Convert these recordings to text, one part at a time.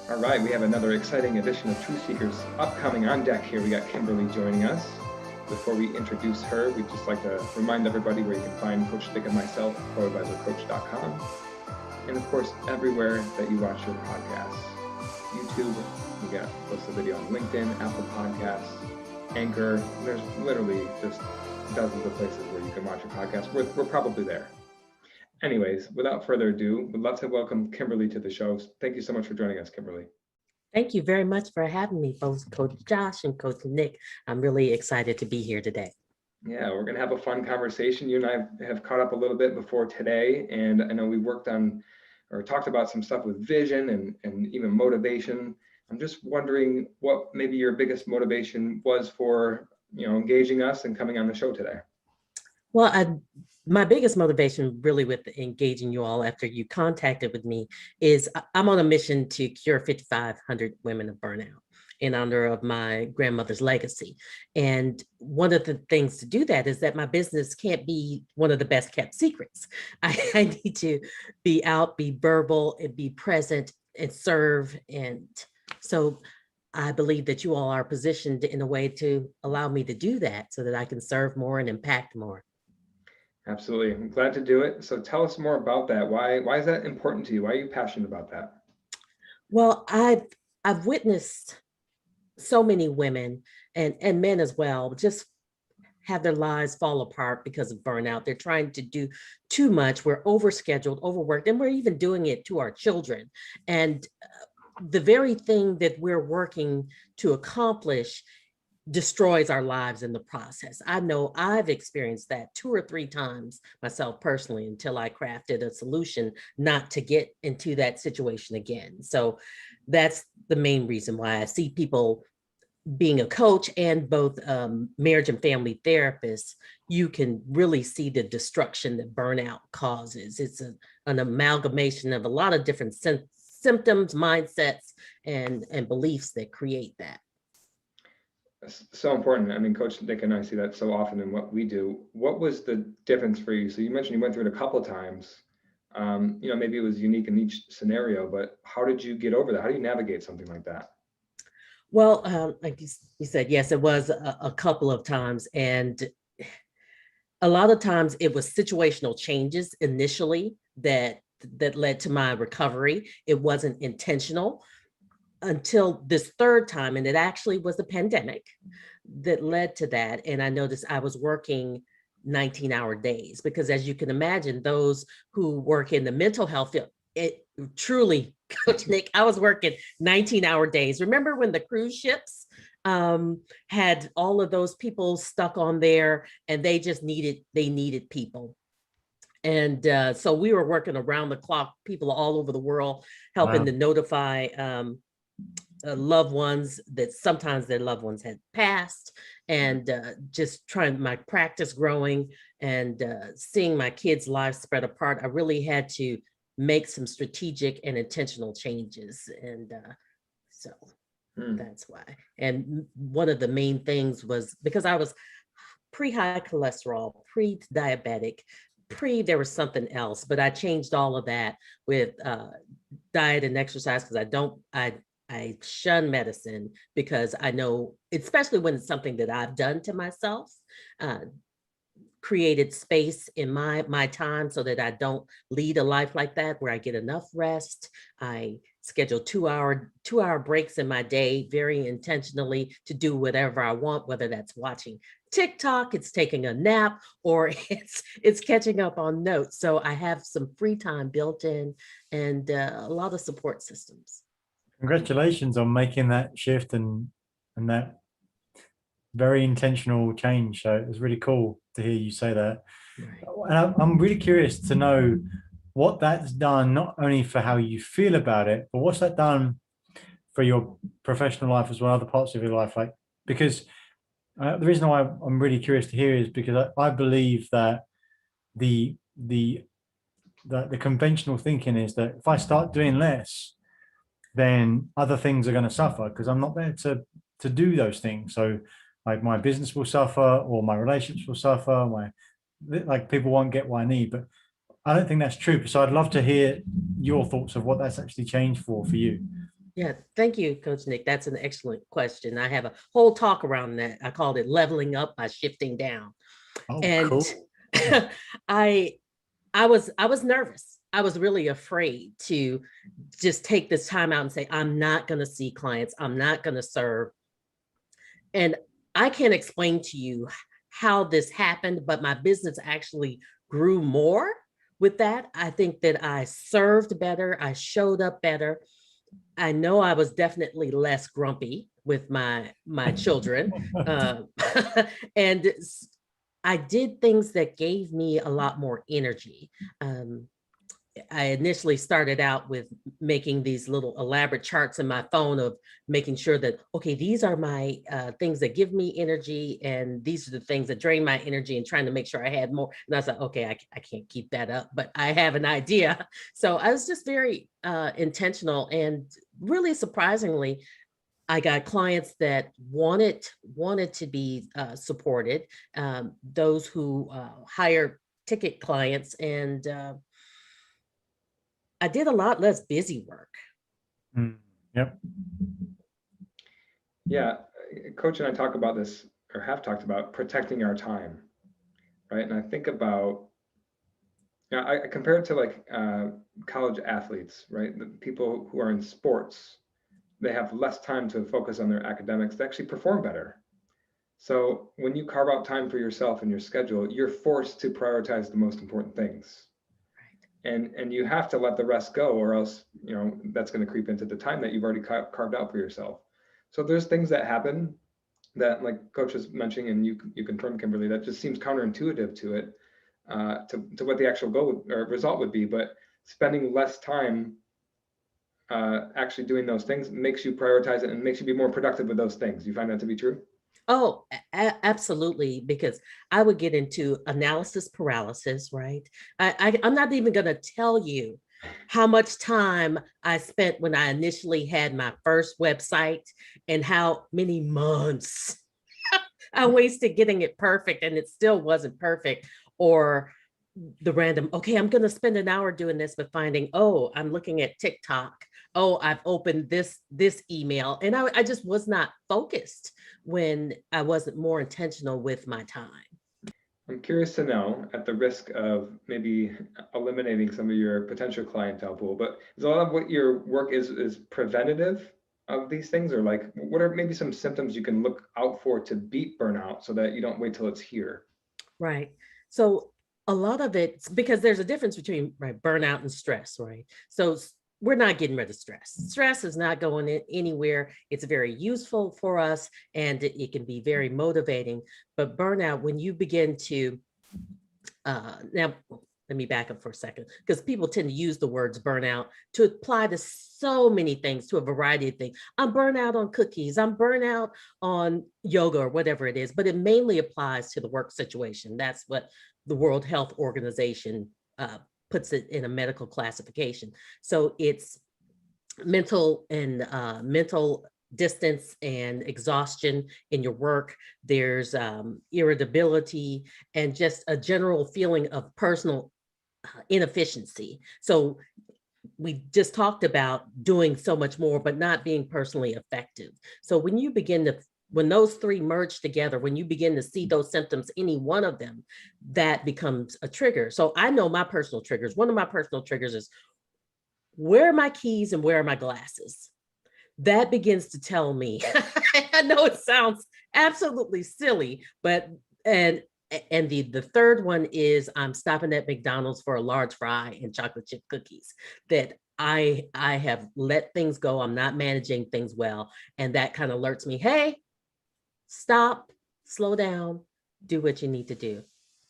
All right, we have another exciting edition of Truth Seekers upcoming on deck here. We got Kimberly joining us. Before we introduce her, we'd just like to remind everybody where you can find Coach Dick and myself, proadvisorcoach.com. And of course, everywhere that you watch your podcasts. YouTube, we got post a video on LinkedIn, Apple Podcasts, Anchor. There's literally just dozens of places where you can watch your podcast. We're probably there. Anyways, without further ado, we'd love to welcome Kimberly to the show. Thank you so much for joining us, Kimberly. Thank you very much for having me, both Coach Josh and Coach Nick. I'm really excited to be here today. Yeah, we're going to have a fun conversation. You and I have caught up a little bit before today, and I know we worked on or talked about some stuff with vision and even motivation. I'm just wondering what maybe your biggest motivation was for, engaging us and coming on the show today. Well, my biggest motivation really with engaging you all after you contacted with me is I'm on a mission to cure 5,500 women of burnout in honor of my grandmother's legacy. And one of the things to do that is that my business can't be one of the best kept secrets. I need to be out, be verbal, and be present and serve. And so I believe that you all are positioned in a way to allow me to do that so that I can serve more and impact more. Absolutely. I'm glad to do it. So tell us more about that. Why is that important to you? Why are you passionate about that? Well, I've witnessed so many women and men as well just have their lives fall apart because of burnout. They're trying to do too much. We're overscheduled, overworked, and we're even doing it to our children. And the very thing that we're working to accomplish destroys our lives in the process. I know I've experienced that 2 or 3 times myself personally until I crafted a solution not to get into that situation again. So that's the main reason why I see people being a coach and both marriage and family therapists, you can really see the destruction that burnout causes. It's an amalgamation of a lot of different symptoms, mindsets, and beliefs that create that. So important. I mean, Coach Dick and I see that so often in what we do. What was the difference for you? So you mentioned you went through it a couple of times. Maybe it was unique in each scenario, but how did you get over that? How do you navigate something like that? Well, like you said, yes, it was a couple of times. And a lot of times it was situational changes initially that led to my recovery. It wasn't intentional until this third time, and it actually was the pandemic that led to that. And I noticed I was working 19-hour days because, as you can imagine, those who work in the mental health field, it truly, Coach Nick, I was working 19-hour days. Remember when the cruise ships had all of those people stuck on there and they needed people. And so we were working around the clock, people all over the world, helping to notify loved ones that sometimes their loved ones had passed, and just trying my practice growing and seeing my kids' lives spread apart. I really had to make some strategic and intentional changes. And so that's why. And one of the main things was because I was pre-high cholesterol, pre-diabetic, there was something else, but I changed all of that with diet and exercise because I shun medicine because I know, especially when it's something that I've done to myself, created space in my time so that I don't lead a life like that, where I get enough rest. I schedule 2-hour breaks in my day very intentionally to do whatever I want, whether that's watching TikTok, it's taking a nap, or it's catching up on notes. So I have some free time built in and a lot of support systems. Congratulations on making that shift and that very intentional change. So it was really cool to hear you say that. Right. And I'm really curious to know what that's done, not only for how you feel about it, but what's that done for your professional life as well, other parts of your life. Like, because the reason why I'm really curious to hear is because I believe that the conventional thinking is that if I start doing less, then other things are going to suffer because I'm not there to do those things. So like my business will suffer, or my relationships will suffer, like people won't get what I need. But I don't think that's true. So I'd love to hear your thoughts of what that's actually changed for you. Yeah, thank you, Coach Nick. That's an excellent question. I have a whole talk around that. I called it leveling up by shifting down. Oh, And cool. I I was nervous. I was really afraid to just take this time out and say, I'm not going to see clients. I'm not going to serve. And I can't explain to you how this happened, but my business actually grew more with that. I think that I served better. I showed up better. I know I was definitely less grumpy with my children, uh, and I did things that gave me a lot more energy. Um, I initially started out with making these little elaborate charts in my phone of making sure that, okay, these are my things that give me energy, and these are the things that drain my energy, and trying to make sure I had more. And I was like, okay, I can't keep that up, but I have an idea. So I was just very intentional, and really surprisingly, I got clients that wanted to be supported, those who hire ticket clients, and I did a lot less busy work. Mm, yep. Yeah, Coach and I talk about this, or have talked about protecting our time, right? And I think about, I compare it to like college athletes, right? The people who are in sports, they have less time to focus on their academics. They actually perform better. So when you carve out time for yourself in your schedule, you're forced to prioritize the most important things. And you have to let the rest go, or else that's going to creep into the time that you've already carved out for yourself. So there's things that happen that, like Coach was mentioning, and you confirmed, Kimberly, that just seems counterintuitive to it, to what the actual goal or result would be. But spending less time actually doing those things makes you prioritize it and makes you be more productive with those things. You find that to be true? Oh, absolutely, because I would get into analysis paralysis, right? I'm not even going to tell you how much time I spent when I initially had my first website, and how many months I wasted getting it perfect, and it still wasn't perfect. Or the random, okay, I'm going to spend an hour doing this, but finding, oh, I'm looking at TikTok. Oh, I've opened this email, and I just was not focused when I wasn't more intentional with my time. I'm curious to know, at the risk of maybe eliminating some of your potential clientele pool, but is a lot of what your work is preventative of these things, or like what are maybe some symptoms you can look out for to beat burnout so that you don't wait till it's here? Right. So a lot of it, because there's a difference between, right, burnout and stress, right? So we're not getting rid of stress. Stress is not going anywhere. It's very useful for us, and it can be very motivating. But burnout, when you begin to, now let me back up for a second, because people tend to use the words burnout to apply to so many things, to a variety of things. I'm burnout on cookies, I'm burnout on yoga, or whatever it is, but it mainly applies to the work situation. That's what the World Health Organization puts it in a medical classification. So it's mental distance and exhaustion in your work. There's irritability, and just a general feeling of personal inefficiency. So we just talked about doing so much more, but not being personally effective. So when those three merge together, when you begin to see those symptoms, any one of them, that becomes a trigger. So I know my personal triggers. One of my personal triggers is, where are my keys and where are my glasses? That begins to tell me, I know it sounds absolutely silly, but, and the third one is, I'm stopping at McDonald's for a large fry and chocolate chip cookies. That I have let things go. I'm not managing things well. And that kind of alerts me, hey, stop, slow down, do what you need to do.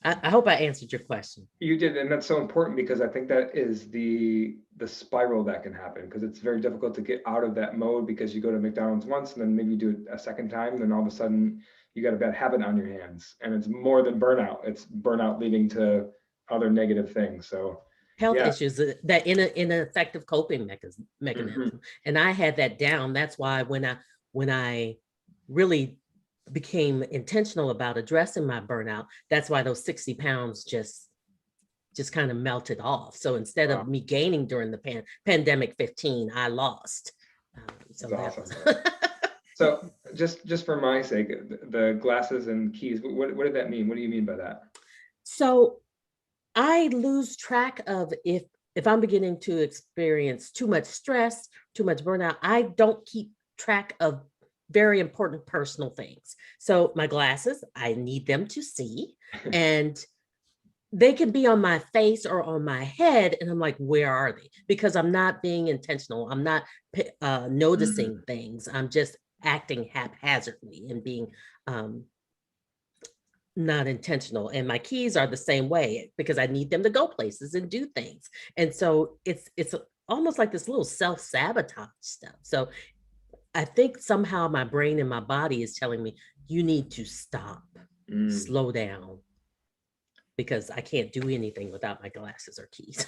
I hope I answered your question. You did, and that's so important, because I think that is the spiral that can happen, because it's very difficult to get out of that mode, because you go to McDonald's once and then maybe you do it a second time, and then all of a sudden you got a bad habit on your hands, and it's more than burnout. It's burnout leading to other negative things. So Health yeah. issues, that ineffective coping mechanism. And I had that down. That's why when I really became intentional about addressing my burnout, that's why those 60 pounds just kind of melted off. So instead Wow. of me gaining during the pandemic 15, I lost So That's that awesome. was. So just for my sake, the glasses and keys, what did that mean? What do you mean by that? So I lose track of if I'm beginning to experience too much stress, too much burnout. I don't keep track of very important personal things. So my glasses, I need them to see, and they can be on my face or on my head, and I'm like, where are they? Because I'm not being intentional. I'm not noticing things. I'm just acting haphazardly and being not intentional. And my keys are the same way because I need them to go places and do things. And so it's almost like this little self-sabotage stuff. So I think somehow my brain and my body is telling me, you need to stop, slow down, because I can't do anything without my glasses or keys.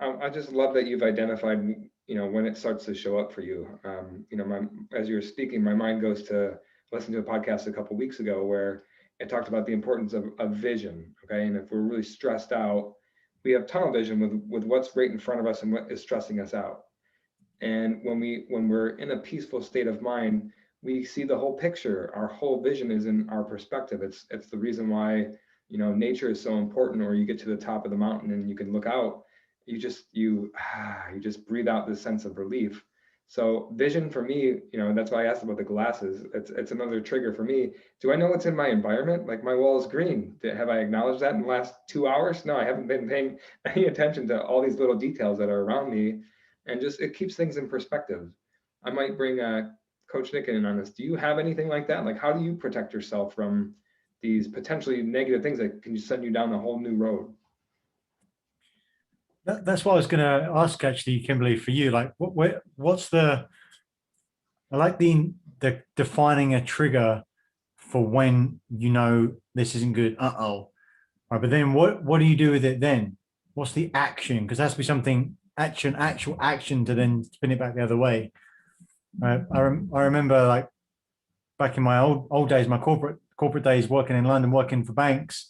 I just love that you've identified, when it starts to show up for you. As you were speaking, my mind goes to listen to a podcast a couple of weeks ago where it talked about the importance of vision. Okay, and if we're really stressed out, we have tunnel vision with what's right in front of us and what is stressing us out. And when we're in a peaceful state of mind, we see the whole picture. Our whole vision is in our perspective. It's the reason why nature is so important. Or you get to the top of the mountain and you can look out. You just breathe out this sense of relief. So vision for me, that's why I asked about the glasses. It's another trigger for me. Do I know what's in my environment? Like my wall is green. Have I acknowledged that in the last 2 hours? No, I haven't been paying any attention to all these little details that are around me. And just it keeps things in perspective. I might bring Coach Nick in on this. Do you have anything like that? Like, how do you protect yourself from these potentially negative things that can send you down a whole new road? That's what I was going to ask, actually, Kimberly, for you. Like, what's I like the defining a trigger for when this isn't good. Right, but then what do you do with it then? What's the action? Because there has to be something actual action to then spin it back the other way. I remember, like, back in my old days, my corporate days, working in London, working for banks,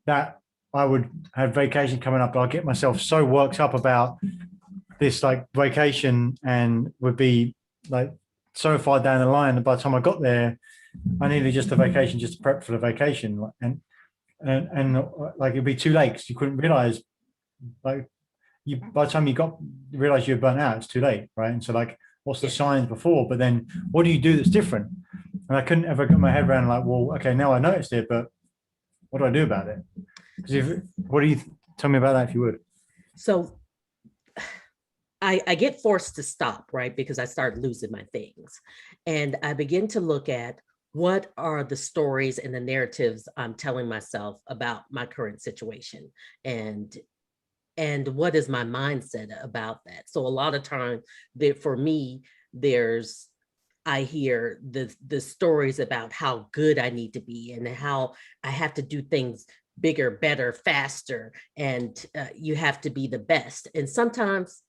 that I would have vacation coming up. I'd get myself so worked up about this, like, vacation, and would be like so far down the line that by the time I got there, I needed just a vacation, just to prep for the vacation. And like, it'd be too late because you couldn't realize, like, by the time you realize you're burnt out, it's too late, right? And so, like, what's the signs before? But then what do you do that's different? And I couldn't ever get my head around, like, well, okay, now I noticed it, but what do I do about it? Because what do you tell me about that, if you would? So I get forced to stop, right? Because I start losing my things. And I begin to look at what are the stories and the narratives I'm telling myself about my current situation, and what is my mindset about that. So a lot of time that for me, I hear the stories about how good I need to be and how I have to do things bigger, better, faster, and you have to be the best. And sometimes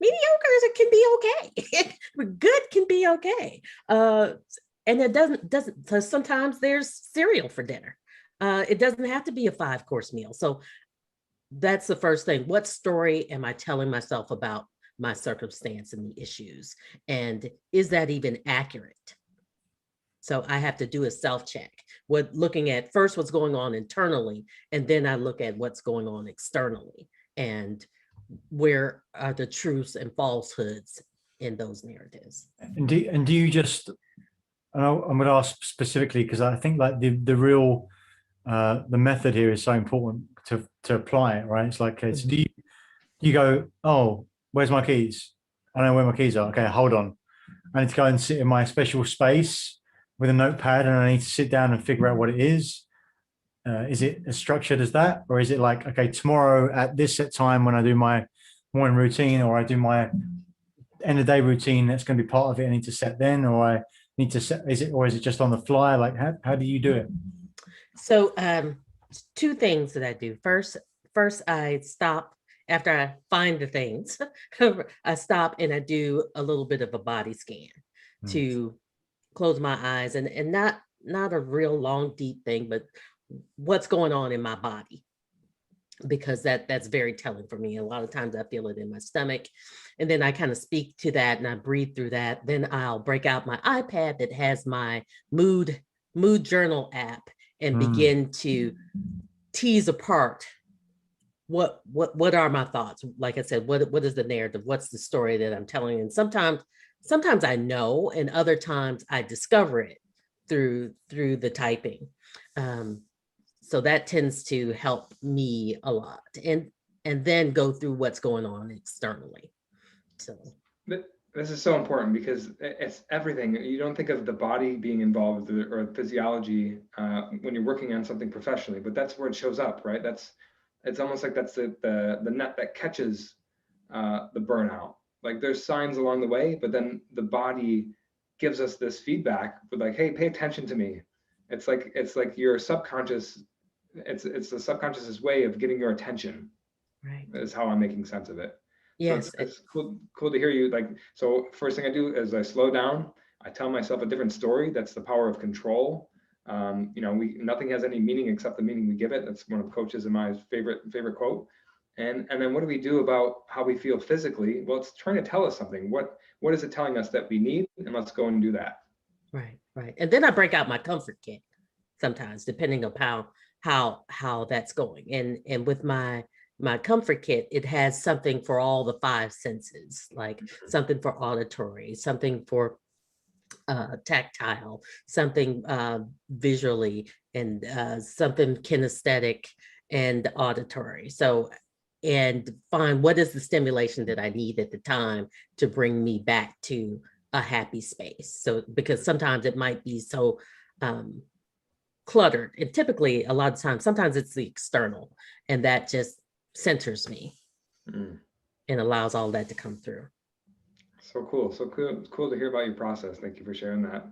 mediocre can be okay. Good can be okay. And it doesn't, so sometimes there's cereal for dinner. It doesn't have to be a 5-course meal. So that's the first thing. What story am I telling myself about my circumstance and the issues? And is that even accurate? So I have to do a self-check. Looking at first what's going on internally, and then I look at what's going on externally, and where are the truths and falsehoods in those narratives. And do you just, I'm going to ask specifically because I think, like, the real the method here is so important to apply it, right? It's like, okay, so do you go, oh, where's my keys? I don't know where my keys are. Okay, hold on. I need to go and sit in my special space with a notepad, and I need to sit down and figure out what it is. Is it as structured as that? Or is it like, okay, tomorrow at this set time when I do my morning routine, or I do my end of day routine, that's going to be part of it, I need to set then, or I need to set, is it just on the fly? Like, how do you do it? So 2 things that I do. First, I stop after I find the things. I stop and I do a little bit of a body scan to close my eyes, and not a real long, deep thing, but what's going on in my body. because that's very telling for me. A lot of times I feel it in my stomach, and then I kind of speak to that and I breathe through that. Then I'll break out my iPad that has my mood journal app and begin to tease apart what are my thoughts. Like I said, what is the narrative? What's the story that I'm telling? And sometimes I know, and other times I discover it through the typing. So that tends to help me a lot, and then go through what's going on externally. So this is so important because it's everything. You don't think of the body being involved or physiology when you're working on something professionally, but that's where it shows up, right? It's almost like that's the net that catches the burnout. Like there's signs along the way, but then the body gives us this feedback with like, hey, pay attention to me. It's like your subconscious. It's the subconscious's way of getting your attention. Right. Is how I'm making sense of it. Yes. So it's cool to hear you. Like, so first thing I do is I slow down. I tell myself a different story. That's the power of control. Nothing has any meaning except the meaning we give it. That's one of Coach my favorite quote. And then what do we do about how we feel physically? Well, it's trying to tell us something. What is it telling us that we need? And let's go and do that. Right. And then I break out my comfort kit sometimes, depending on how that's going. And with my comfort kit, it has something for all the 5 senses, like something for auditory, something for tactile, something visually, and something kinesthetic and auditory. So, and find what is the stimulation that I need at the time to bring me back to a happy space. So, because sometimes it might be so cluttered, and typically a lot of times, sometimes it's the external, and that just centers me and allows all that to come through. So cool to hear about your process. Thank you for sharing that.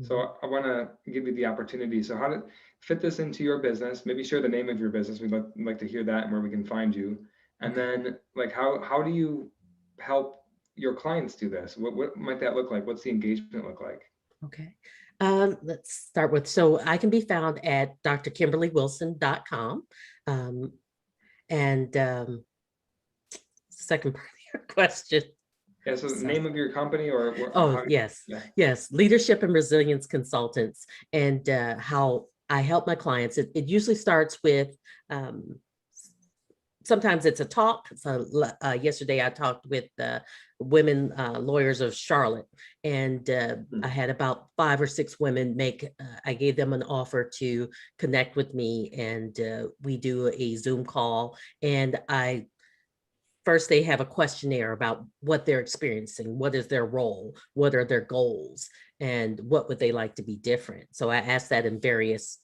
So I want to give you the opportunity. So how to fit this into your business? Maybe share the name of your business. We'd like to hear that and where we can find you. And then like how do you help your clients do this? What might that look like? What's the engagement look like? Okay. Let's start with, so I can be found at drkimberlywilson.com. Second part of your question. Yeah, so the name of your company Yes, Leadership and Resilience Consultants, and how I help my clients. It usually starts with, sometimes it's a talk. So yesterday I talked with women lawyers of Charlotte, and I had about 5 or 6 women I gave them an offer to connect with me, and we do a Zoom call, and first, they have a questionnaire about what they're experiencing, what is their role, what are their goals, and what would they like to be different. So I ask that in various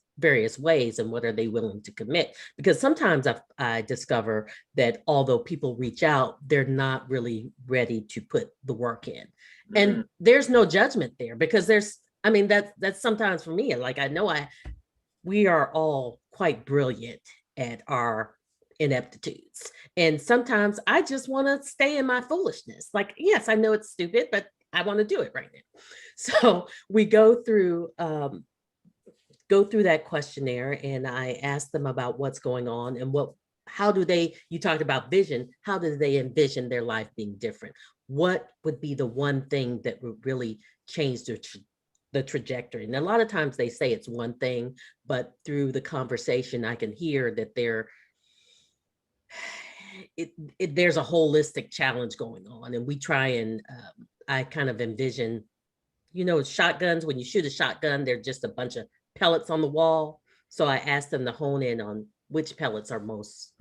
ways, and what are they willing to commit? Because sometimes I discover that although people reach out, they're not really ready to put the work in. And there's no judgment there, because that's sometimes for me, like I know we are all quite brilliant at our ineptitudes. And sometimes I just want to stay in my foolishness. Like, yes, I know it's stupid, but I want to do it right now. So we go through that questionnaire, and I ask them about what's going on and you talked about vision, how do they envision their life being different? What would be the one thing that would really change the trajectory? And a lot of times they say it's one thing, but through the conversation, I can hear that there's a holistic challenge going on, and we try and I kind of envision, shotguns. When you shoot a shotgun, they're just a bunch of pellets on the wall. So I asked them to hone in on which pellets are most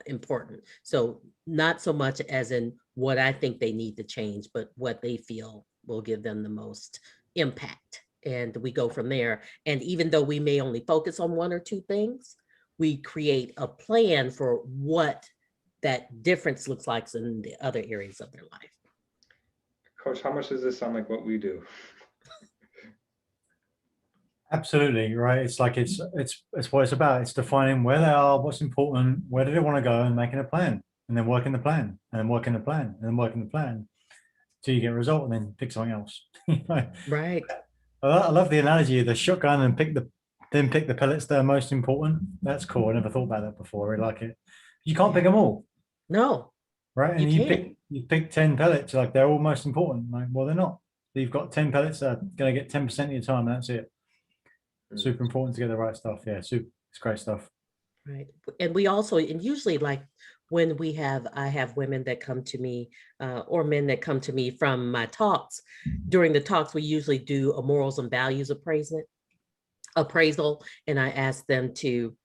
important. So not so much as in what I think they need to change, but what they feel will give them the most impact. And we go from there. And even though we may only focus on 1 or 2 things, we create a plan for what that difference looks like in the other areas of their life. Coach, how much does this sound like what we do? Absolutely right. It's like it's what it's about. It's defining where they are, what's important, where do they want to go, and making a plan, and then working the plan, and then working the plan, and then working the plan till you get a result, and then pick something else. Right. I love the analogy of the shotgun and pick the pellets that are most important. That's cool. I never thought about that before. I like it. You can't pick them all, No, right? And you can't. you pick 10 pellets, like they're all most important. Like, well, they're not. You've got 10 pellets that are going to get 10% of your time, and that's it. Super important to get the right stuff. Yeah, super. It's great stuff. Right. And we also, and usually like when I have women that come to me or men that come to me from my talks. During the talks, we usually do a morals and values appraisal, and I ask them to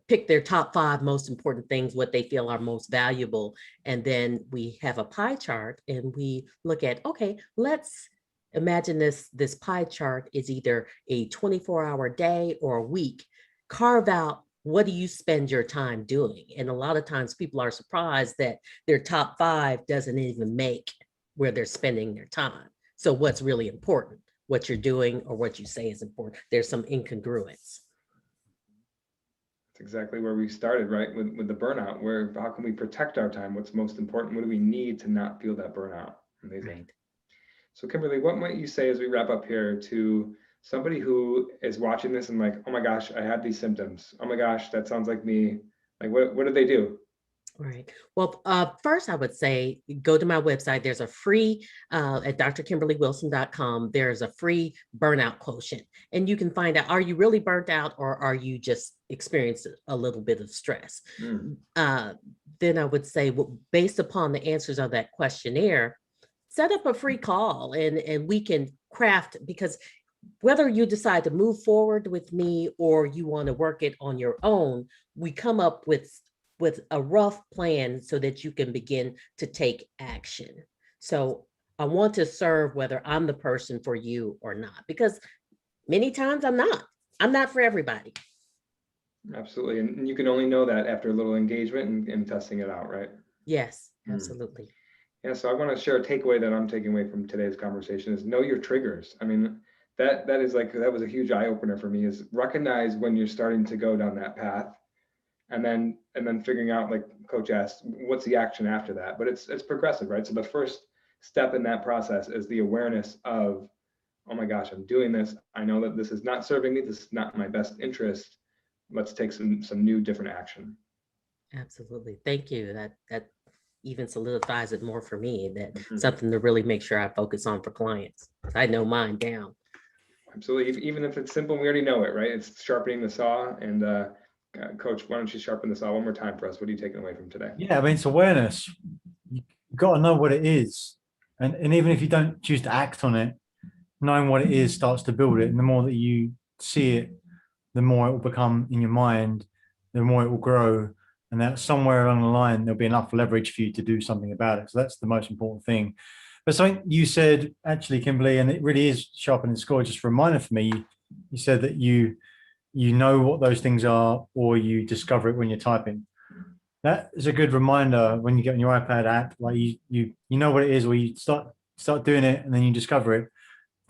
pick their top 5 most important things, what they feel are most valuable. And then we have a pie chart and we look at, okay, let's imagine this pie chart is either a 24-hour day or a week. Carve out, what do you spend your time doing? And a lot of times people are surprised that their top 5 doesn't even make where they're spending their time. So what's really important? What you're doing or what you say is important. There's some incongruence. That's exactly where we started, right? With the burnout, where how can we protect our time? What's most important? What do we need to not feel that burnout? Amazing. Right. So Kimberly, what might you say as we wrap up here to somebody who is watching this and like, oh my gosh, I had these symptoms. Oh my gosh, that sounds like me. Like, what do they do? Right. Well, first I would say go to my website. There's a free at drkimberlywilson.com. There's a free burnout quotient, and you can find out, are you really burnt out or are you just experiencing a little bit of stress? Then I would say, well, based upon the answers of that questionnaire, set up a free call and we can craft, because whether you decide to move forward with me or you want to work it on your own, we come up with a rough plan so that you can begin to take action. So I want to serve whether I'm the person for you or not, because many times I'm not for everybody. Absolutely. And you can only know that after a little engagement and testing it out, right? Yes, absolutely. Yeah, so I want to share a takeaway that I'm taking away from today's conversation is know your triggers. I mean, that is like, that was a huge eye opener for me, is recognize when you're starting to go down that path, and then figuring out, like Coach asked, what's the action after that? But it's progressive, right? So the first step in that process is the awareness of, oh my gosh, I'm doing this. I know that this is not serving me. This is not in my best interest. Let's take some new different action. Absolutely. Thank you. That even solidifies it more for me, that something to really make sure I focus on for clients. I know mine down. Absolutely. Even if it's simple, we already know it, right? It's sharpening the saw. And Coach, why don't you sharpen the saw one more time for us? What are you taking away from today? Yeah, I mean, it's awareness. You've got to know what it is. And even if you don't choose to act on it, knowing what it is starts to build it. And the more that you see it, the more it will become in your mind, the more it will grow. And that somewhere along the line, there'll be enough leverage for you to do something about it. So that's the most important thing. But something you said, actually, Kimberly, and it really is sharpening the score, just a reminder for me, you said that you know what those things are, or you discover it when you're typing. That is a good reminder when you get on your iPad app, like you know what it is, or you start doing it and then you discover it.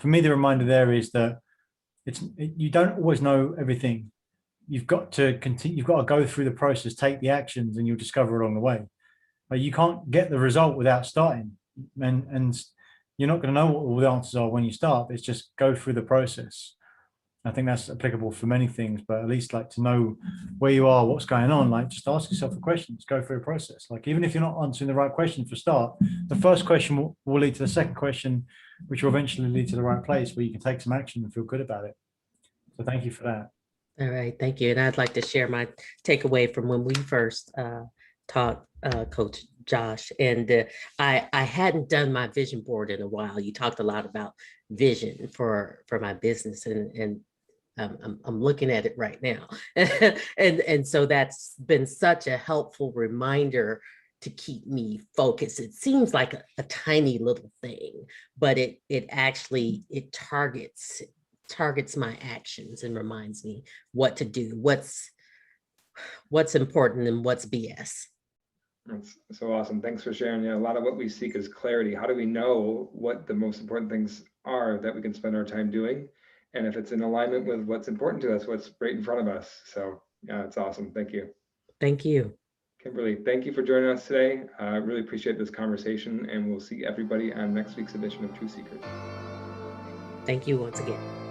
For me, the reminder there is that you don't always know everything. You've got to continue, you've got to go through the process, take the actions, and you'll discover along the way. But you can't get the result without starting. And you're not going to know what all the answers are when you start. It's just go through the process. I think that's applicable for many things, but at least like to know where you are, what's going on, like just ask yourself a question, just go through a process. Like even if you're not answering the right question for start, the first question will lead to the second question, which will eventually lead to the right place where you can take some action and feel good about it. So thank you for that. All right, thank you. And I'd like to share my takeaway from when we first taught Coach Josh. And I hadn't done my vision board in a while. You talked a lot about vision for my business, and I'm looking at it right now. and so that's been such a helpful reminder to keep me focused. It seems like a tiny little thing, but it actually targets my actions and reminds me what to do, what's important and what's BS. That's so awesome. Thanks for sharing. Yeah, a lot of what we seek is clarity. How do we know what the most important things are that we can spend our time doing? And if it's in alignment with what's important to us, what's right in front of us. So yeah, it's awesome. Thank you. Thank you. Kimberly, thank you for joining us today. I really appreciate this conversation, and we'll see everybody on next week's edition of True Seekers. Thank you once again.